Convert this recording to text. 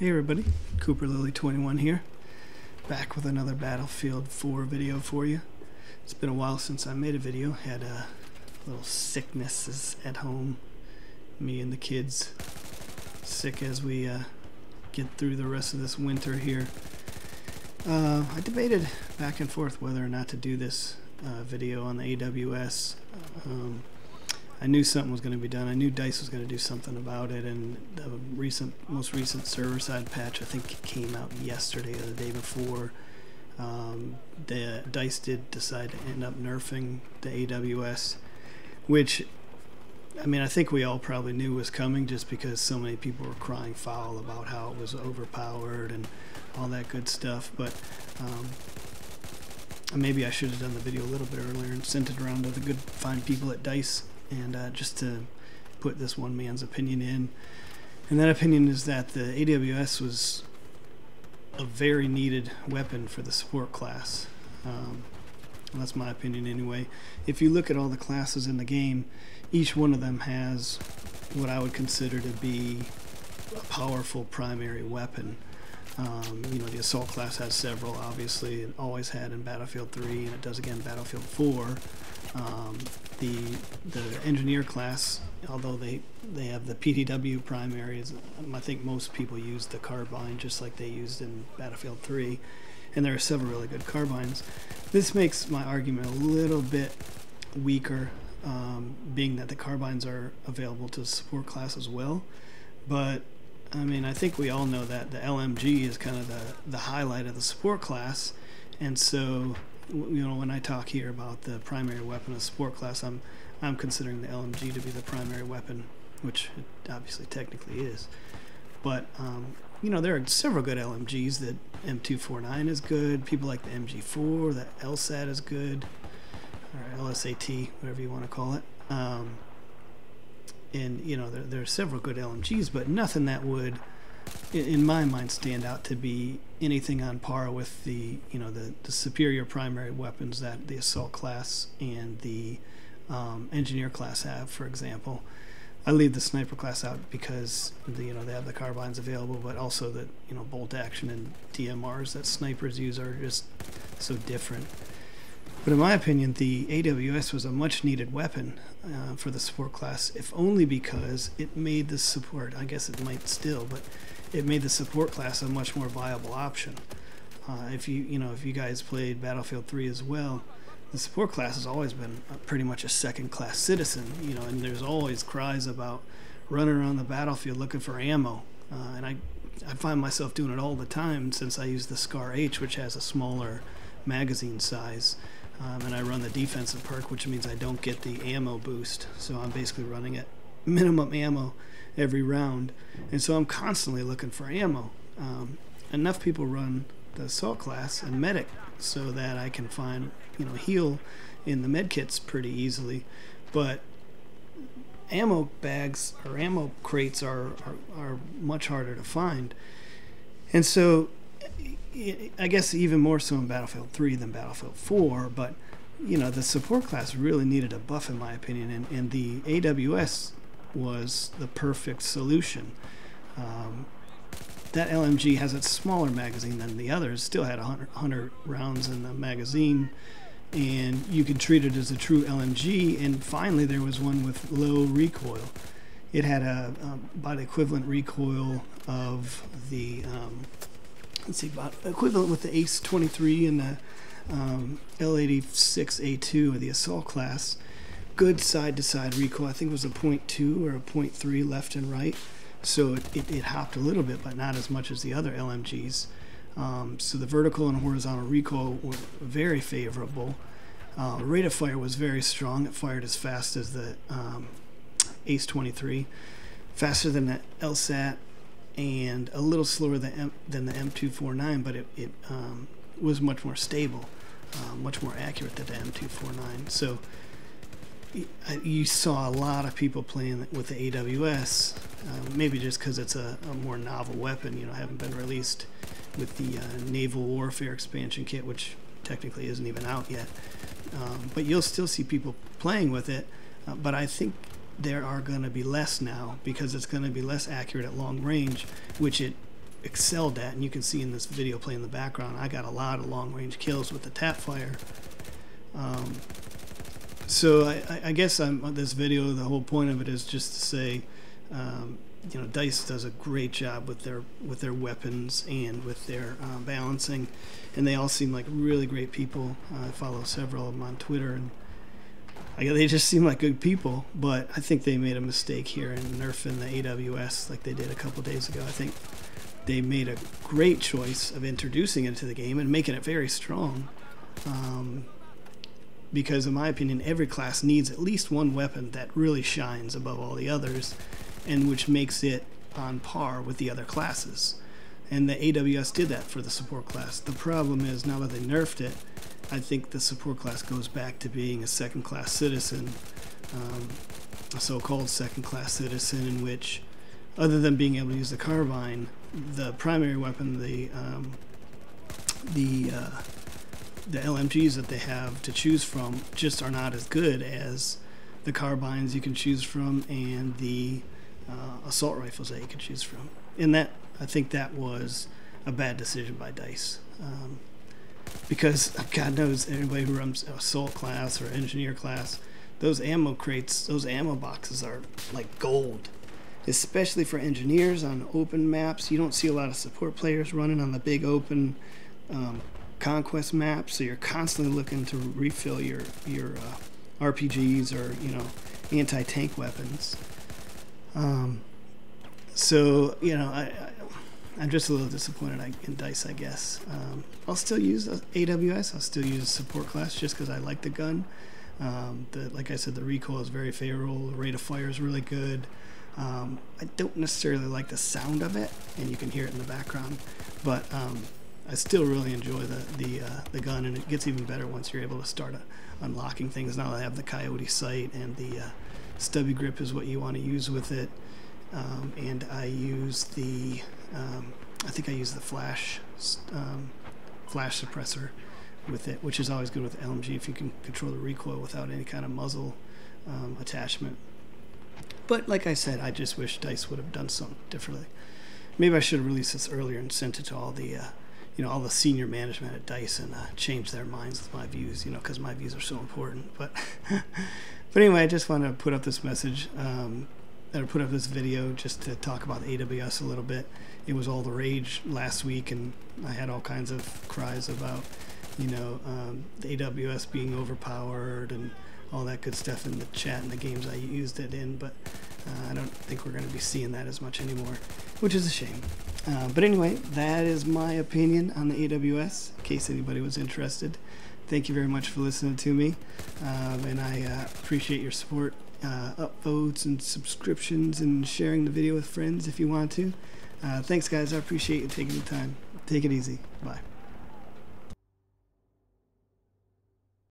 Hey everybody, Cooper Lily 21 here, back with another Battlefield 4 video for you. It's been a while since I made a video, had a little sicknesses at home, me and the kids sick as we get through the rest of this winter here. I debated back and forth whether or not to do this video on the AWS. I knew something was going to be done. I knew DICE was going to do something about it, and the most recent server-side patch, I think, came out yesterday or the day before. The DICE did decide to end up nerfing the AWS, which, I mean, I think we all probably knew was coming just because so many people were crying foul about how it was overpowered and all that good stuff. But maybe I should have done the video a little bit earlier and sent it around to the good, fine people at DICE. And just to put this one man's opinion in, and that opinion is that the AWS was a very needed weapon for the support class. That's my opinion anyway. If you look at all the classes in the game, each one of them has what I would consider to be a powerful primary weapon. You know, the assault class has several, obviously. It always had in Battlefield 3, and it does again in Battlefield 4. The engineer class, although they have the PTW primaries, I think most people use the carbine just like they used in Battlefield 3, and there are several really good carbines. This makes my argument a little bit weaker, being that the carbines are available to the support class as well. But I mean, I think we all know that the LMG is kind of the highlight of the support class, and so, you know, when I talk here about the primary weapon of the support class, I'm considering the LMG to be the primary weapon, which it obviously technically is. But you know, there are several good LMGs. The M249 is good. People like the MG4. The LSAT is good, or LSAT, whatever you want to call it. And you know, there are several good LMGs, but nothing that would, in my mind, stand out to be anything on par with the, you know, the superior primary weapons that the assault class and the engineer class have. For example, I leave the sniper class out because they have the carbines available, but also that, you know, bolt action and DMRs that snipers use are just so different. But in my opinion, the AWS was a much needed weapon for the support class, if only because it made the support, I guess it might still, but it made the support class a much more viable option. If you guys played Battlefield 3 as well, the support class has always been pretty much a second-class citizen, you know, and there's always cries about running around the battlefield looking for ammo, and I find myself doing it all the time since I use the Scar H, which has a smaller magazine size. And I run the defensive perk, which means I don't get the ammo boost. So I'm basically running at minimum ammo every round. And so I'm constantly looking for ammo. Enough people run the assault class and medic so that I can find, you know, heal in the med kits pretty easily. But ammo bags or ammo crates are much harder to find. And so I guess even more so in Battlefield 3 than Battlefield 4, but you know, the support class really needed a buff in my opinion, and the AWS was the perfect solution. That LMG has a smaller magazine than the others, still had 100 rounds in the magazine, and you could treat it as a true LMG. And finally there was one with low recoil. It had about equivalent recoil of the let's see, about equivalent with the Ace 23 and the L86A2 of the assault class. Good side-to-side recoil. I think it was a 0.2 or a 0.3 left and right. So it hopped a little bit, but not as much as the other LMGs. So the vertical and horizontal recoil were very favorable. Rate of fire was very strong. It fired as fast as the Ace 23, faster than the LSAT, and a little slower than the M249, but it was much more stable, much more accurate than the M249. So you saw a lot of people playing with the AWS, maybe just because it's a more novel weapon, you know, haven't been released with the Naval Warfare expansion kit, which technically isn't even out yet. But you'll still see people playing with it, but I think there are going to be less now because it's going to be less accurate at long range, which it excelled at, and you can see in this video playing in the background, I got a lot of long-range kills with the tap fire. So I guess this video, the whole point of it is just to say, you know, DICE does a great job with their weapons and with their balancing, and they all seem like really great people. I follow several of them on Twitter, and they just seem like good people. But I think they made a mistake here in nerfing the AWS like they did a couple days ago. I think they made a great choice of introducing it to the game and making it very strong. Because in my opinion, every class needs at least one weapon that really shines above all the others, and which makes it on par with the other classes. And the AWS did that for the support class. The problem is, now that they nerfed it, I think the support class goes back to being a second-class citizen, a so-called second-class citizen, in which, other than being able to use the carbine, the primary weapon, the LMGs that they have to choose from just are not as good as the carbines you can choose from and the assault rifles that you can choose from. And that, I think that was a bad decision by DICE. Because God knows, anybody who runs assault class or engineer class, those ammo crates, those ammo boxes are like gold. Especially for engineers on open maps. You don't see a lot of support players running on the big open conquest maps, so you're constantly looking to refill your RPGs or, you know, anti-tank weapons. So, you know, I'm just a little disappointed in DICE, I guess. I'll still use AWS. I'll still use support class just because I like the gun. Like I said, the recoil is very favorable. The rate of fire is really good. I don't necessarily like the sound of it, and you can hear it in the background, but I still really enjoy the gun, and it gets even better once you're able to start unlocking things. Now I have the coyote sight, and the stubby grip is what you want to use with it. And I use the I think I use the flash suppressor with it, which is always good with LMG if you can control the recoil without any kind of muzzle attachment. But like I said, I just wish DICE would have done something differently. Maybe I should have released this earlier and sent it to all the you know, all the senior management at DICE and change their minds with my views, you know, because my views are so important. But but anyway, I just wanted to put up this message, or put up this video just to talk about the AWS a little bit. It was all the rage last week, and I had all kinds of cries about, you know, the AWS being overpowered and all that good stuff in the chat and the games I used it in. But I don't think we're going to be seeing that as much anymore, which is a shame. But anyway, that is my opinion on the AWS, in case anybody was interested. Thank you very much for listening to me, and I appreciate your support, upvotes and subscriptions, and sharing the video with friends if you want to. Thanks guys, I appreciate you taking the time. Take it easy. Bye.